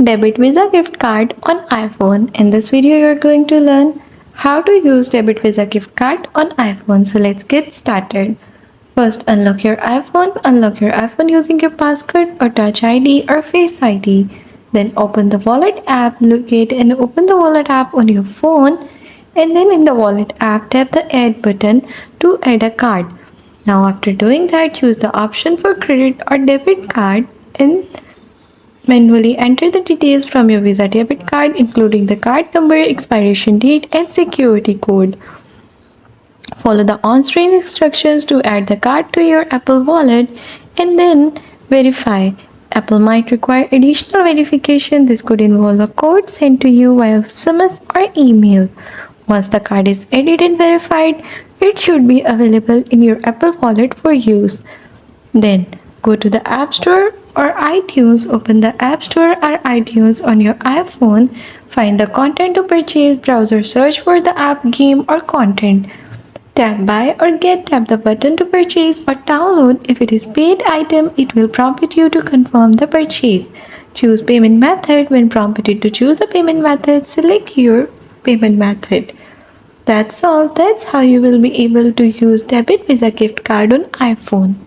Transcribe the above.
Debit Visa gift card on iPhone. In this video, you're going to learn how to use Debit Visa gift card on iPhone. So let's get started. First, unlock your iPhone. Unlock your iPhone using your passcode or Touch ID or Face ID. Then open the Wallet app. Locate and open the Wallet app on your phone. And then in the Wallet app, tap the Add button to add a card. Now after doing that, choose the option for credit or debit card and manually enter the details from your Visa debit card, including the card number, expiration date, and security code. Follow the on-screen instructions to add the card to your Apple Wallet and then verify. Apple might require additional verification. This could involve a code sent to you via SMS or email. Once the card is added and verified, it should be available in your Apple Wallet for use. Then go to the App Store or iTunes. Open the App Store or iTunes on your iPhone. Find the content to purchase. Browser search for the app, game, or content. Tap buy or get, tap the button to purchase or download. If it is paid item, it will prompt you to confirm the purchase. Choose payment method. When prompted to choose a payment method, select your payment method. That's all. That's how you will be able to use Debit Visa gift card on iPhone.